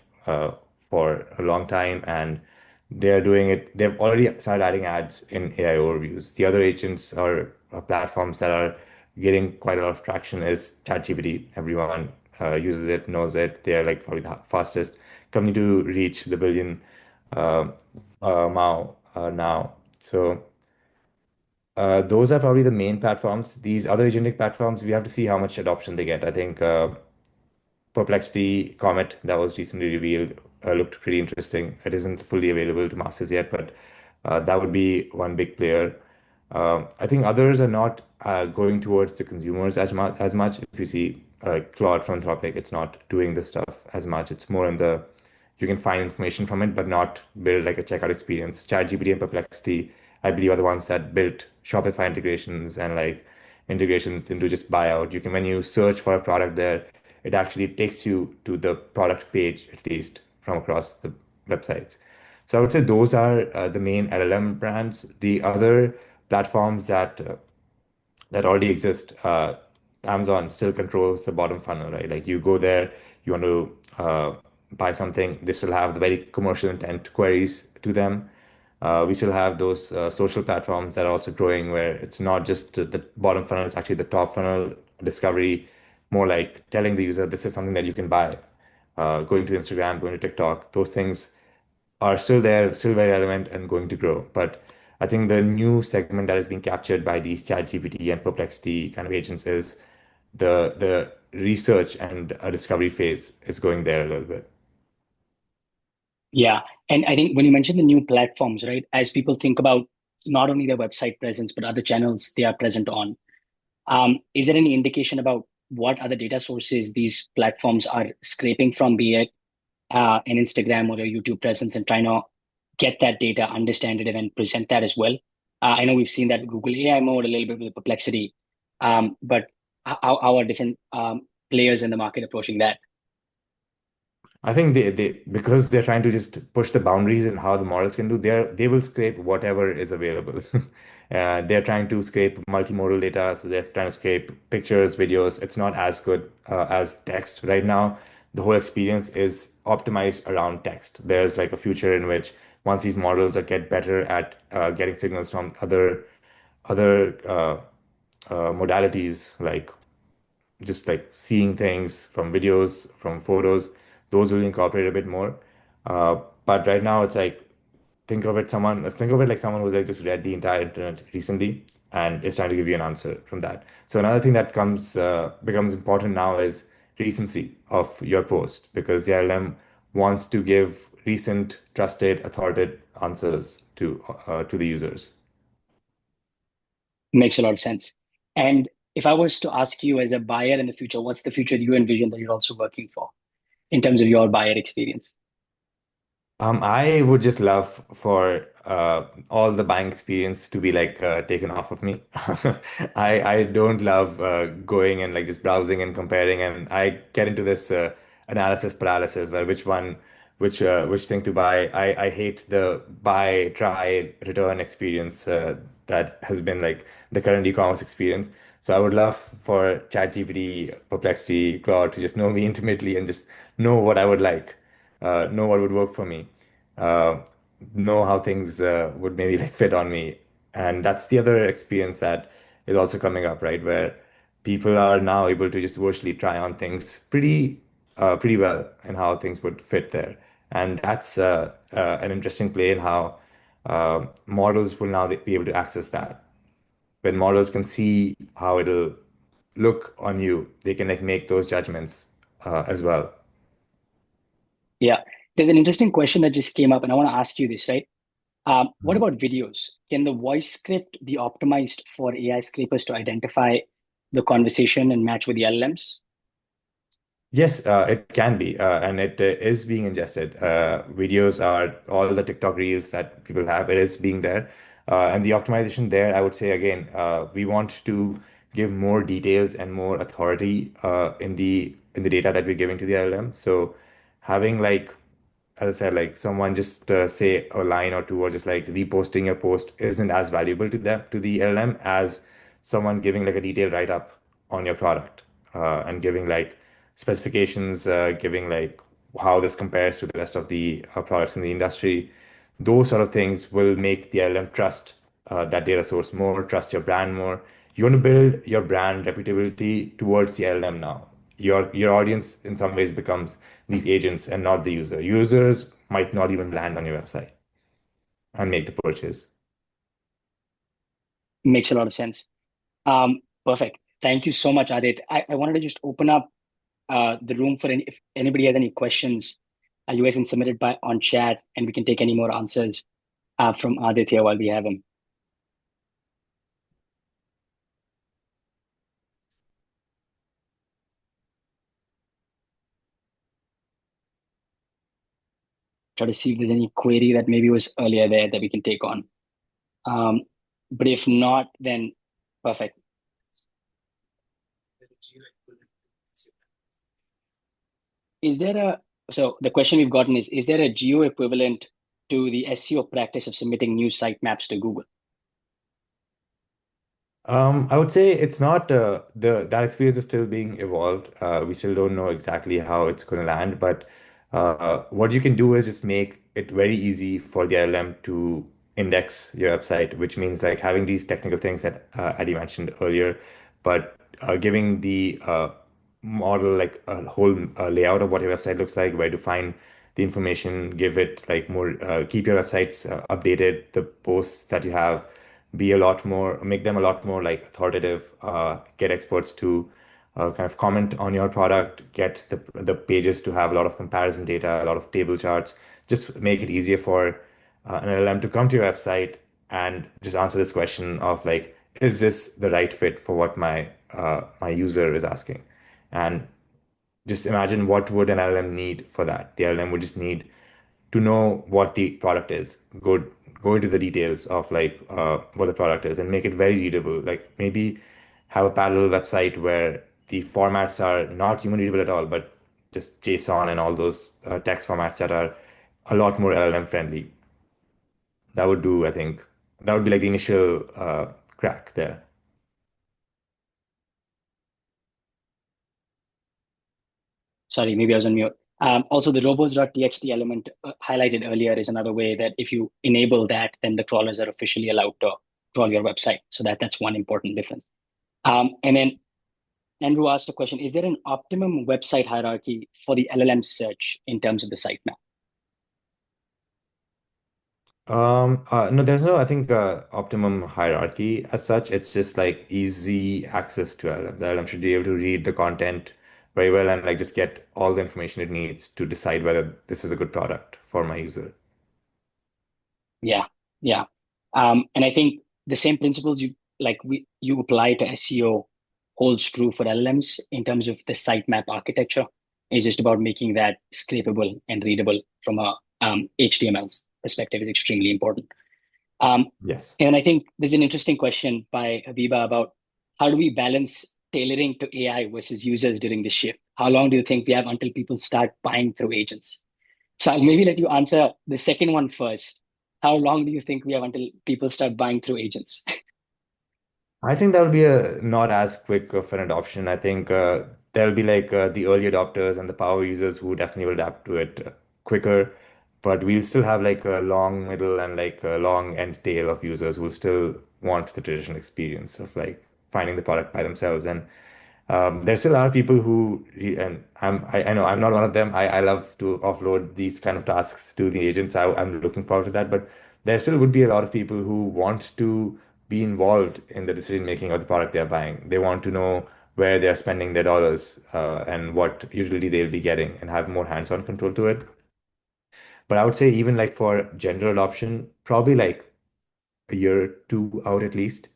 for a long time, and they're doing it. They've already started adding ads in AI overviews. The other agents or platforms that are getting quite a lot of traction is ChatGPT. Everyone uses it, knows it. They are like probably the fastest company to reach the billion uh, MAU now. So. Those are probably the main platforms. These other agentic platforms, we have to see how much adoption they get. I think Perplexity Comet that was recently revealed looked pretty interesting. It isn't fully available to masses yet, but that would be one big player. I think others are not going towards the consumers as much. If you see Claude from Anthropic, it's not doing this stuff as much. It's more in the you can find information from it, but not build like a checkout experience. ChatGPT and Perplexity, I believe, are the ones that built Shopify integrations and like integrations into just buyout. You can when you search for a product there, it actually takes you to the product page at least from across the websites. So I would say those are the main LLM brands. The other platforms that already exist. Amazon still controls the bottom funnel, right? Like you go there, you want to buy something, they still have the very commercial intent queries to them. We still have those social platforms that are also growing where it's not just the bottom funnel, it's actually the top funnel discovery, more like telling the user this is something that you can buy. Going to Instagram, going to TikTok, those things are still there, still very relevant and going to grow. But I think the new segment that is being captured by these ChatGPT and Perplexity kind of agents is the research and discovery phase is going there a little bit. Yeah. And I think when you mentioned the new platforms, right, as people think about not only their website presence, but other channels they are present on, is there any indication about what other data sources these platforms are scraping from, be it an Instagram or a YouTube presence, and trying to get that data, understand it, and then present that as well? I know we've seen that with Google AI mode a little bit with Perplexity, but how are different players in the market approaching that? I think they because they're trying to just push the boundaries in how the models can do, they will scrape whatever is available. They're trying to scrape multimodal data, so they're trying to scrape pictures, videos. It's not as good as text right now. The whole experience is optimized around text. There's like a future in which once these models are get better at getting signals from other modalities like just like seeing things from videos, from photos, those will incorporate a bit more. But right now, it's like let's think of it like someone who's like just read the entire internet recently and is trying to give you an answer from that. So another thing that comes becomes important now is recency of your post because the LLM wants to give recent, trusted, authoritative answers to the users. Makes a lot of sense. And if I was to ask you as a buyer in the future, what's the future you envision that you're also working for in terms of your buyer experience? I would just love for all the buying experience to be like taken off of me. I don't love going and like just browsing and comparing, and I get into this analysis paralysis where which thing to buy. I hate the buy, try, return experience that has been like the current e-commerce experience. So I would love for ChatGPT, Perplexity, Claude to just know me intimately and just know what I would like, know what would work for me, uh, know how things would maybe like fit on me. And that's the other experience that is also coming up, right? Where people are now able to just virtually try on things pretty well and how things would fit there. And that's an interesting play in how models will now be able to access that. When models can see how it'll look on you, they can like make those judgments as well. Yeah. There's an interesting question that just came up, and I want to ask you this, right? What about videos? Can the voice script be optimized for AI scrapers to identify the conversation and match with the LLMs? Yes, it can be, and it is being ingested. Videos are all the TikTok reels that people have. It is being there, and the optimization there, I would say again, we want to give more details and more authority in the data that we're giving to the LLM. So, having like, as I said, like someone just say a line or two, or just like reposting your post isn't as valuable to them to the LLM as someone giving like a detailed write up on your product and giving like specifications, giving like how this compares to the rest of the products in the industry. Those sort of things will make the LLM trust that data source more, trust your brand more. You want to build your brand reputability towards the LLM now. Your audience in some ways becomes these agents and not the user. Users might not even land on your website and make the purchase. Makes a lot of sense. Perfect. Thank you so much, Adit. I wanted to just open up the room for if anybody has any questions. You guys can submit it on chat, and we can take any more answers from Aditya while we have him. Try to see if there's any query that maybe was earlier there that we can take on. Um, but if not, then perfect. Is there a So the question we've gotten is there a geo equivalent to the SEO practice of submitting new sitemaps to Google? I would say it's not the that experience is still being evolved. We still don't know exactly how it's going to land, but what you can do is just make it very easy for the LLM to index your website, which means like having these technical things that Adi mentioned earlier, but giving the model like a whole layout of what your website looks like, where to find the information, give it like more, keep your websites updated, the posts that you have be a lot more, make them a lot more like authoritative, get experts to kind of comment on your product, get the pages to have a lot of comparison data, a lot of table charts, just make it easier for an LLM to come to your website and just answer this question of like, is this the right fit for what my user is asking? And just imagine what would an LLM need for that. The LLM would just need to know what the product is. Go into the details of like what the product is and make it very readable. Like maybe have a parallel website where the formats are not human readable at all, but just JSON and all those text formats that are a lot more LLM friendly. That would do, I think. That would be like the initial crack there. Sorry, maybe I was on mute. Also, the robots.txt element highlighted earlier is another way that if you enable that, then the crawlers are officially allowed to crawl your website. So that's one important difference. And then Andrew asked a question: is there an optimum website hierarchy for the LLM search in terms of the sitemap? No, there's no, I think, optimum hierarchy as such. It's just like easy access to LLM. The LLM should be able to read the content very well and like just get all the information it needs to decide whether this is a good product for my user. Yeah, yeah. And I think the same principles you apply to SEO holds true for LLMs in terms of the sitemap architecture. It's just about making that scrapable and readable from a HTML perspective is extremely important. Um, Yes. and I think there's an interesting question by Habiba about how do we balance tailoring to AI versus users during this shift? How long do you think we have until people start buying through agents? So I'll maybe let you answer the second one first. How long do you think we have until people start buying through agents? I think that will be a not as quick of an adoption. I think there'll be like the early adopters and the power users who definitely will adapt to it quicker, but we'll still have like a long middle and like a long end tail of users who will still want the traditional experience of like finding the product by themselves. And there's still a lot of people who, and I know I'm not one of them. I love to offload these kind of tasks to the agents. I'm looking forward to that. But there still would be a lot of people who want to be involved in the decision making of the product they're buying. They want to know where they're spending their dollars and what utility they'll be getting and have more hands-on control to it. But I would say even like for general adoption, probably like a year or two out at least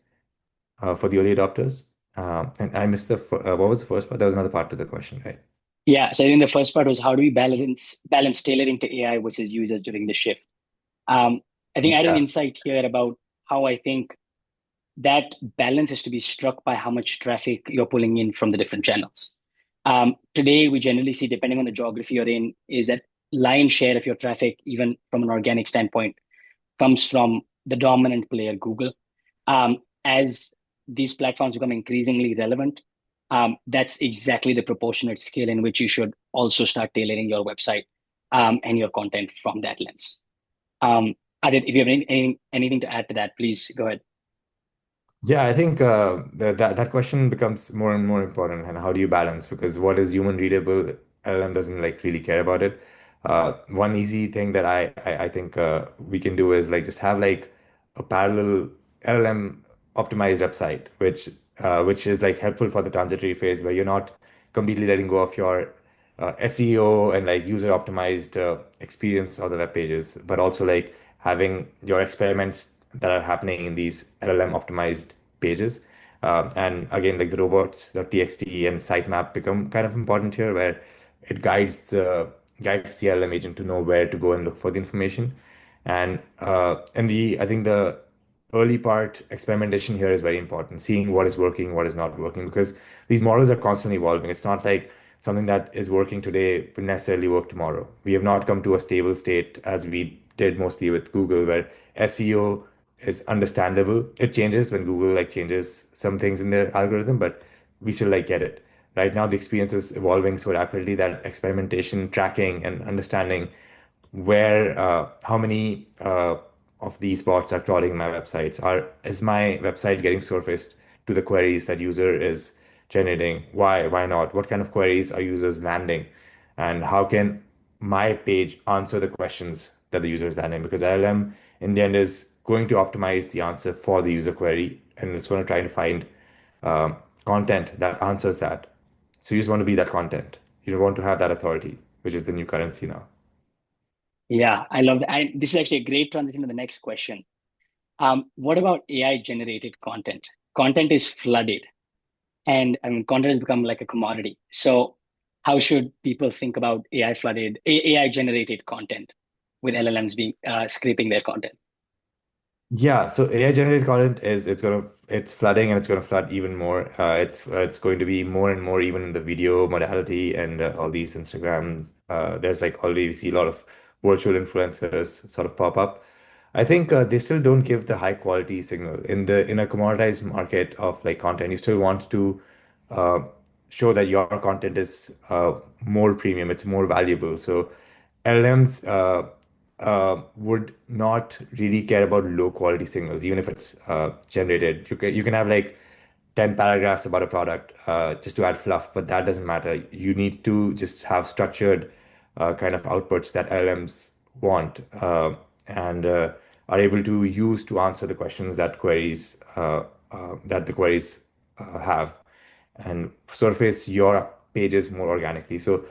for the early adopters. And I missed what was the first part? That was another part to the question, right? Yeah, so I think the first part was how do we balance tailoring to AI versus users during the shift? Um, I think I had an Yeah. insight here about how I think that balance is to be struck by how much traffic you're pulling in from the different channels. Today, we generally see, depending on the geography you're in, is that lion's share of your traffic, even from an organic standpoint, comes from the dominant player, Google. As these platforms become increasingly relevant, that's exactly the proportionate scale in which you should also start tailoring your website and your content from that lens. Um, Adit, if you have anything to add to that, please go ahead. Yeah, I think that question becomes more and more important. And how do you balance? Because what is human readable, LLM doesn't like really care about it. One easy thing that I think we can do is like just have like a parallel LLM optimized website, which is like helpful for the transitory phase where you're not completely letting go of your SEO and like user optimized experience of the web pages, but also like having your experiments that are happening in these LLM optimized pages. And again, like the robots.txt and sitemap become kind of important here, where it guides the LLM agent to know where to go and look for the information. And I think the early part experimentation here is very important, seeing what is working, what is not working, because these models are constantly evolving. It's not like something that is working today will necessarily work tomorrow. We have not come to a stable state as we did mostly with Google, where SEO is understandable. It changes when Google like changes some things in their algorithm, but we still like get it. Right now, the experience is evolving so rapidly that experimentation, tracking, and understanding where how many of these bots are crawling my websites, are is my website getting surfaced to the queries that user is generating? Why not? What kind of queries are users landing? And how can my page answer the questions that the user is landing? Because LLM in the end is going to optimize the answer for the user query, and it's going to try to find um, content that answers that. So you just want to be that content. You don't want to have that authority, which is the new currency now. Yeah, I love that. This is actually a great transition to the next question. What about AI generated content? Content is flooded, and I mean, content has become like a commodity. So, how should people think about AI generated content with LLMs being scraping their content? Yeah, so AI generated content is it's flooding and it's gonna flood even more. It's going to be more and more even in the video modality and all these Instagrams. There's like already we see a lot of virtual influencers sort of pop up. I think they still don't give the high quality signal in a commoditized market of like content. You still want to uh, show that your content is more premium, it's more valuable. So LLMs would not really care about low quality signals, even if it's generated. You can have like 10 paragraphs about a product just to add fluff, but that doesn't matter. You need to just have structured kind of outputs that LLMs want and are able to use to answer the questions that the queries have and surface your pages more organically. So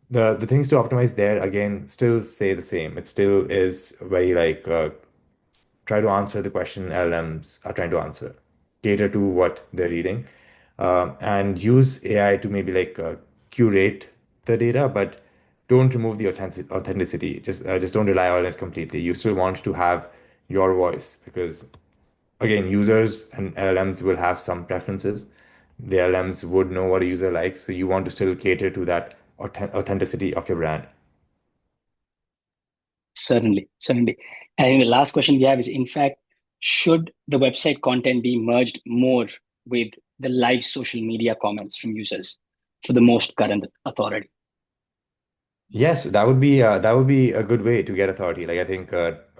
the things to optimize there again still stay the same. It still is very like try to answer the question LLMs are trying to answer, cater to what they're reading, and use AI to maybe like curate the data, but don't remove the authenticity. Just don't rely on it completely. You still want to have your voice because again, users and LLMs will have some preferences. The LLMs would know what a user likes, so you want to still cater to that authenticity of your brand. Certainly, certainly. And I think the last question we have is, in fact, Should the website content be merged more with the live social media comments from users for the most current authority? Yes, that would be a good way to get authority. Like I think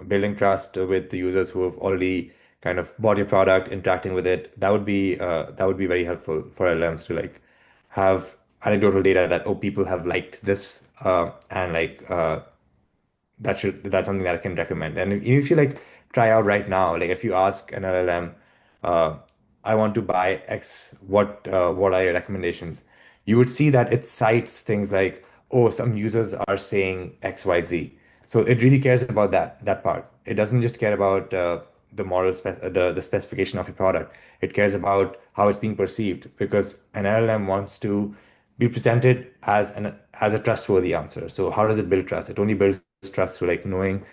building trust with the users who have already kind of bought your product, interacting with it, that would be very helpful for LLMs to like have anecdotal data that oh people have liked this and like that's something that I can recommend. And if you like try out right now, like if you ask an LLM, uh, I want to buy X, what are your recommendations? You would see that it cites things like, oh, some users are saying XYZ. So it really cares about that part. It doesn't just care about the the specification of your product. It cares about how it's being perceived because an LLM wants to be presented as an as a trustworthy answer. So how does it build trust? It only builds trust through like knowing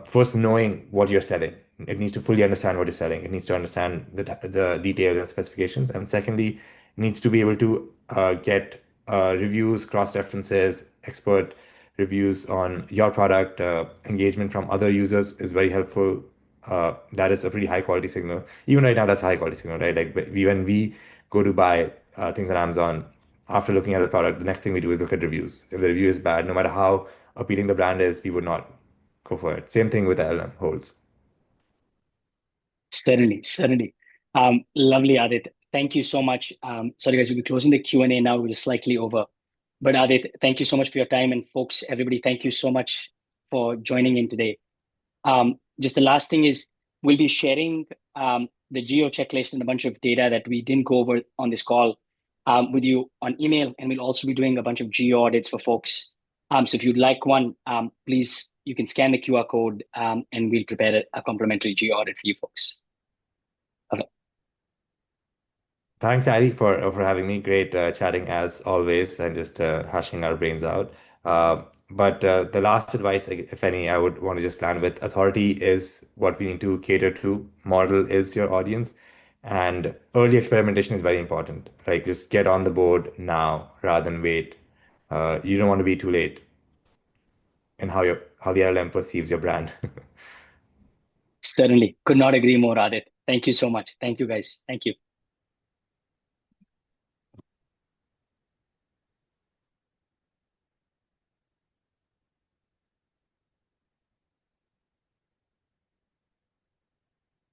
first knowing what you're selling. It needs to fully understand what you're selling. It needs to understand the details and specifications. And secondly, it needs to be able to get reviews, cross references, expert reviews on your product. Engagement from other users is very helpful. That is a pretty high quality signal. Even right now, that's a high quality signal, right? Like when we go to buy things on Amazon, after looking at the product, the next thing we do is look at reviews. If the review is bad, no matter how appealing the brand is, we would not go for it. Same thing with LLM holds. Certainly, certainly. Lovely, Adit. Thank you so much. Sorry, guys, we'll be closing the Q&A now. We're slightly over. But Adit, thank you so much for your time. And folks, everybody, thank you so much for joining in today. Just the last thing is we'll be sharing the geo checklist and a bunch of data that we didn't go over on this call with you on email. And we'll also be doing a bunch of geo audits for folks. So if you'd like one, please, you can scan the QR code and we'll prepare a complimentary geo audit for you folks. Okay. Thanks, Addy, for having me. Great chatting as always and just hashing our brains out. But the last advice, like, if any, I would want to just land with authority is what we need to cater to. Model is your audience, and early experimentation is very important. Like just get on the board now rather than wait. You don't want to be too late in how the LLM perceives your brand. Certainly. Could not agree more, Adit. Thank you so much. Thank you, guys. Thank you.